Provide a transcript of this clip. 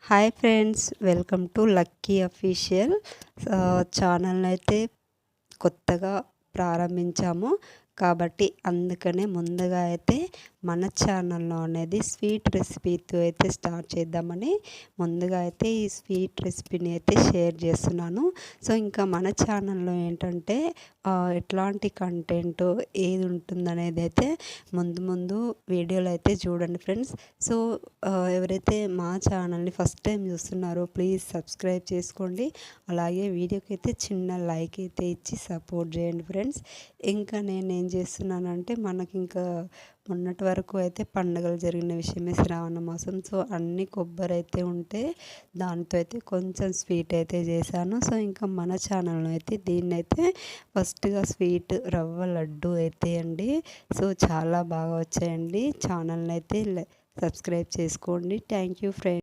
Hi friends, welcome to lucky official ఛానల్ని అయితే కొత్తగా ప్రారంభించాము. కాబట్టి అందుకనే ముందుగా అయితే మన ఛానల్లో అనేది స్వీట్ రెసిపీతో అయితే స్టార్ట్ చేద్దామని ముందుగా అయితే ఈ స్వీట్ రెసిపీని అయితే షేర్ చేస్తున్నాను. సో ఇంకా మన ఛానల్లో ఏంటంటే ఎట్లాంటి కంటెంట్ ఏది ఉంటుందనేది అయితే ముందు వీడియోలు అయితే చూడండి ఫ్రెండ్స్. సో ఎవరైతే మా ఛానల్ని ఫస్ట్ టైం చూస్తున్నారో ప్లీజ్ సబ్స్క్రైబ్ చేసుకోండి. అలాగే వీడియోకి అయితే చిన్న లైక్ అయితే ఇచ్చి సపోర్ట్ చేయండి ఫ్రెండ్స్. ఇంకా నేనేం చేస్తున్నానంటే మనకి ఇంకా మొన్నటి వరకు అయితే పండుగలు జరిగిన విషయమే శ్రావణ మాసం. సో అన్ని కొబ్బరి అయితే ఉంటే దాంతో అయితే కొంచెం స్వీట్ అయితే చేశాను. సో ఇంకా మన ఛానల్లో అయితే దీన్ని అయితే ఫస్ట్గా స్వీట్ రవ్వ లడ్డు అయితే అండి. సో చాలా బాగా వచ్చాయండి. ఛానల్ని అయితే సబ్స్క్రైబ్ చేసుకోండి. Thank you friends.